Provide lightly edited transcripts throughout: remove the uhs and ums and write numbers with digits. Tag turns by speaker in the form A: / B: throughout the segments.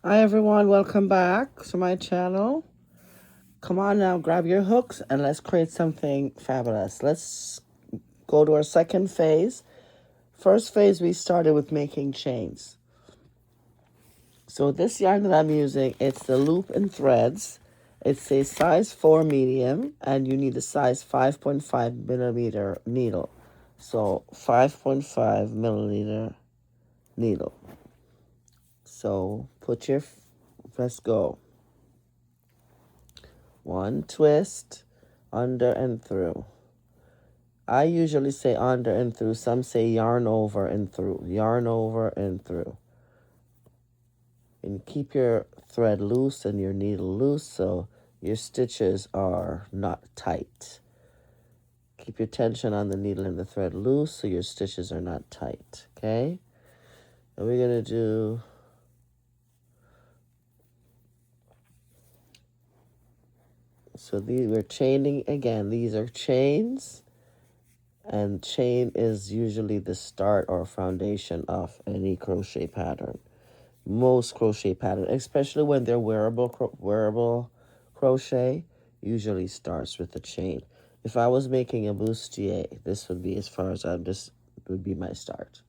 A: Hi everyone, welcome back to my channel. Come on now, grab your hooks and let's create something fabulous. Let's go to our second phase. First phase we started with making chains. So this yarn that I'm using, it's the loop and threads. It's a size 4 medium and you need a size 5.5 millimeter needle. So 5.5 milliliter needle. So let's go. One twist, under and through. I usually say under and through. Some say yarn over and through. Yarn over and through. And keep your thread loose and your needle loose so your stitches are not tight. Keep your tension on the needle and the thread loose so your stitches are not tight. Okay? And we're going to do... So we're chaining again. These are chains. And chain is usually the start or foundation of any crochet pattern. Most crochet patterns, especially when they're wearable crochet, usually starts with a chain. If I was making a bustier, this would be as far as this would be my start.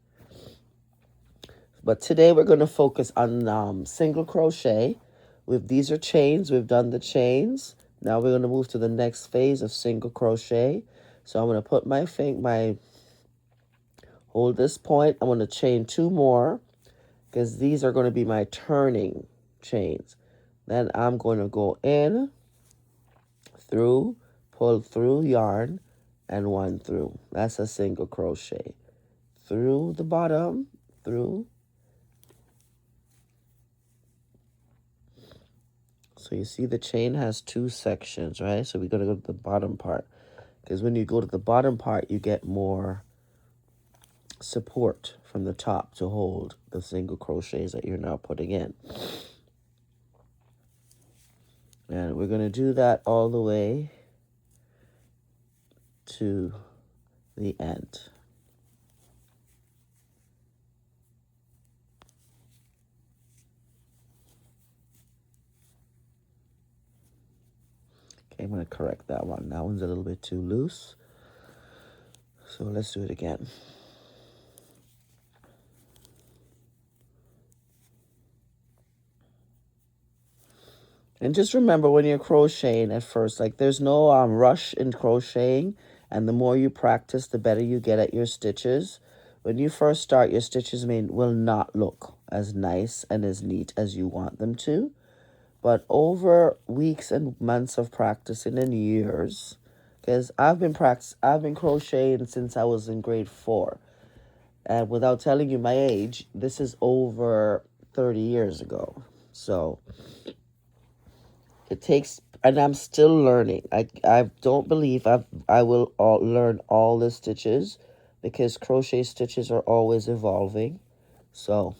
A: But today we're going to focus on single crochet. These are chains. We've done the chains. Now we're going to move to the next phase of single crochet. So I'm going to put hold this point. I'm going to chain 2 more because these are going to be my turning chains. Then I'm going to go in, through, pull through yarn, and 1 through. That's a single crochet. Through the bottom, through. So you see the chain has 2 sections, right? So we're going to go to the bottom part. Because when you go to the bottom part, you get more support from the top to hold the single crochets that you're now putting in. And we're going to do that all the way to the end. Okay, I'm going to correct that one. That one's a little bit too loose. So let's do it again. And just remember when you're crocheting at first, like there's no rush in crocheting. And the more you practice, the better you get at your stitches. When you first start, your stitches will not look as nice and as neat as you want them to. But over weeks and months of practicing and years, because I've been crocheting since I was in grade 4. And without telling you my age, this is over 30 years ago. So it takes, and I'm still learning. I don't believe I will learn all the stitches because crochet stitches are always evolving. So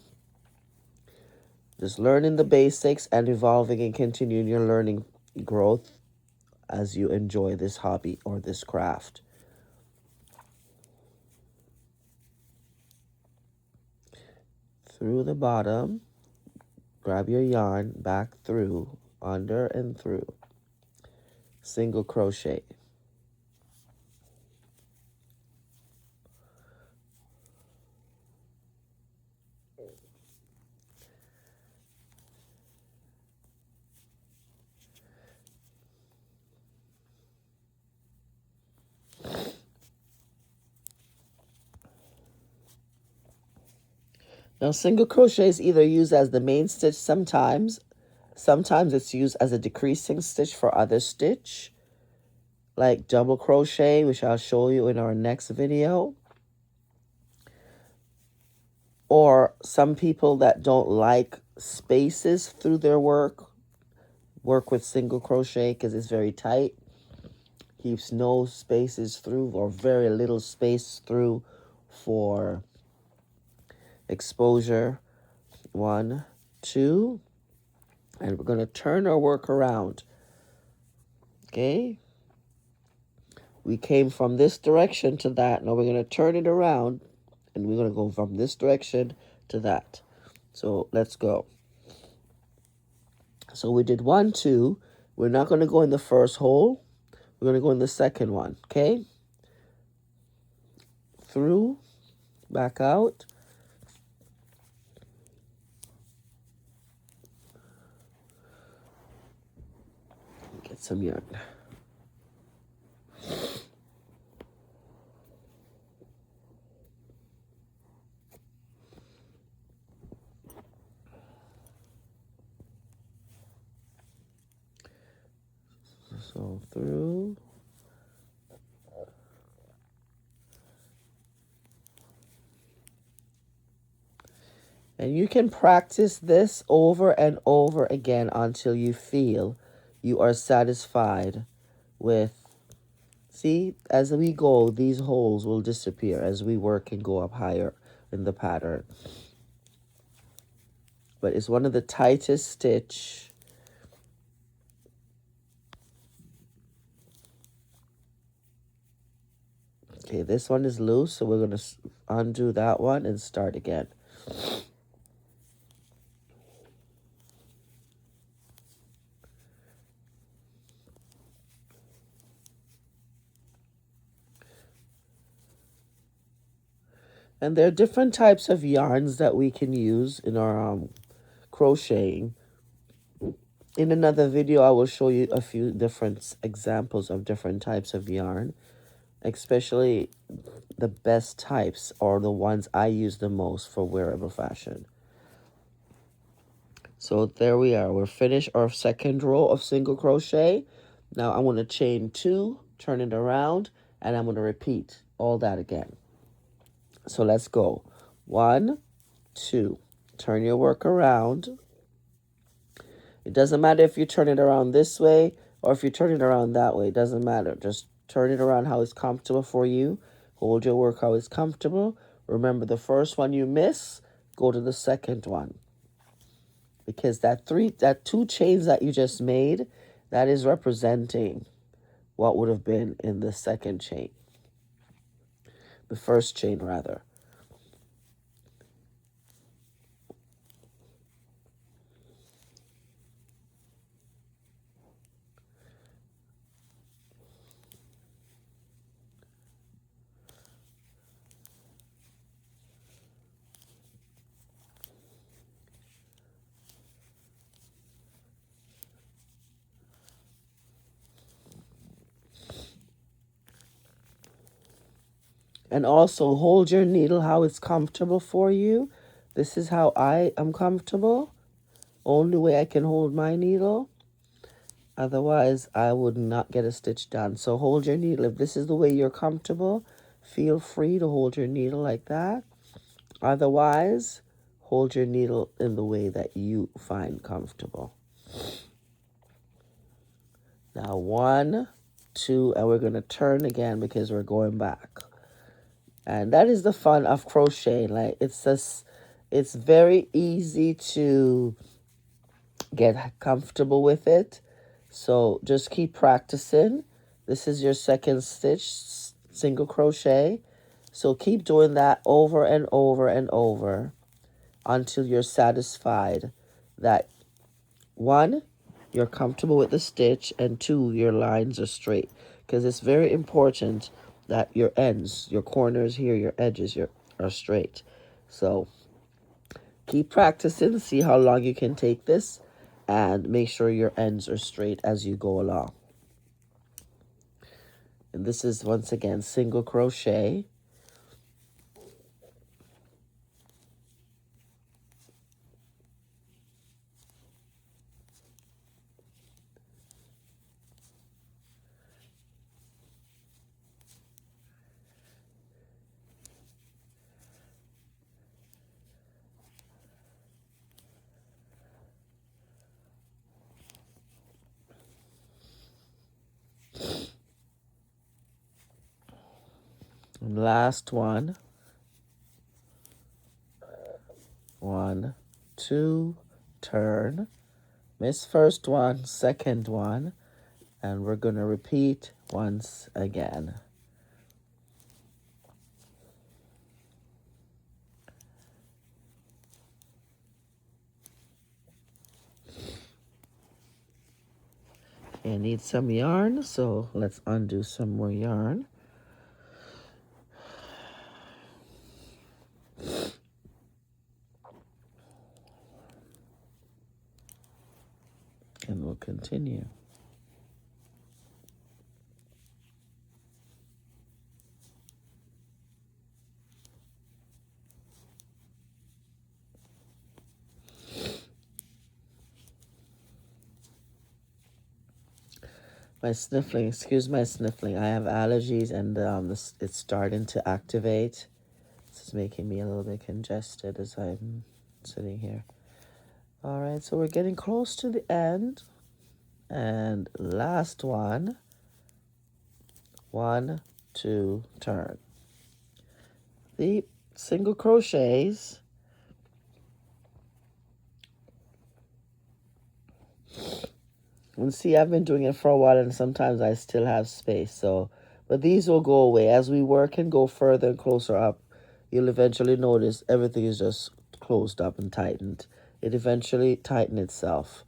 A: just learning the basics and evolving and continuing your learning growth as you enjoy this hobby or this craft. Through the bottom, grab your yarn, back through, under and through. Single crochet. Now, single crochet is either used as the main stitch sometimes. Sometimes it's used as a decreasing stitch for other stitch, like double crochet, which I'll show you in our next video. Or some people that don't like spaces through their work with single crochet because it's very tight. Keeps no spaces through or very little space through for exposure. 1, 2, and we're going to turn our work around. Okay, we came from this direction to that. Now we're going to turn it around and we're going to go from this direction to that. So let's go. So we did 1, 2. We're not going to go in the first hole. We're going to go in the second one, okay? Through, back out. Get some yarn. So through. And you can practice this over and over again until you feel you are satisfied with. See, as we go, these holes will disappear as we work and go up higher in the pattern. But it's one of the tightest stitch. Okay, this one is loose, so we're going to undo that one and start again. And there are different types of yarns that we can use in our crocheting. In another video, I will show you a few different examples of different types of yarn, especially the best types or the ones I use the most for wearable fashion. So there we are. We're finished our second row of single crochet. Now I'm going to chain 2, turn it around, and I'm going to repeat all that again. So let's go. 1, 2. Turn your work around. It doesn't matter if you turn it around this way or if you turn it around that way. It doesn't matter. Just turn it around how it's comfortable for you. Hold your work how it's comfortable. Remember, the first one you miss, go to the second one. Because that 2 chains that you just made, that is representing what would have been in the second chain. The first chain, rather. And also hold your needle how it's comfortable for you. This is how I am comfortable. Only way I can hold my needle. Otherwise, I would not get a stitch done. So hold your needle. If this is the way you're comfortable, feel free to hold your needle like that. Otherwise, hold your needle in the way that you find comfortable. Now 1, 2, and we're going to turn again because we're going back. And that is the fun of crocheting. Like, it's very easy to get comfortable with it. So just keep practicing. This is your second stitch, single crochet. So keep doing that over and over and over until you're satisfied that 1, you're comfortable with the stitch, and 2, your lines are straight. Because it's very important that your ends, your corners here, your edges are straight. So keep practicing, see how long you can take this, and make sure your ends are straight as you go along. And this is, once again, single crochet. And last one. 1, 2, turn. Miss first one, second one, and we're going to repeat once again. I need some yarn, so let's undo some more yarn. And we'll continue. My sniffling, excuse my sniffling. I have allergies and it's starting to activate. This is making me a little bit congested as I'm sitting here. All right, so we're getting close to the end. And last one. 1, 2, turn. The single crochets and see, I've been doing it for a while and sometimes I still have space, so but these will go away as we work and go further and closer up. You'll eventually notice everything is just closed up and tightened. It eventually tightened itself.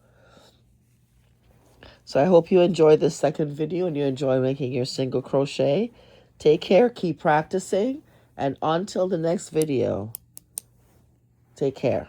A: So I hope you enjoyed this second video and you enjoy making your single crochet. Take care, keep practicing, and until the next video, take care.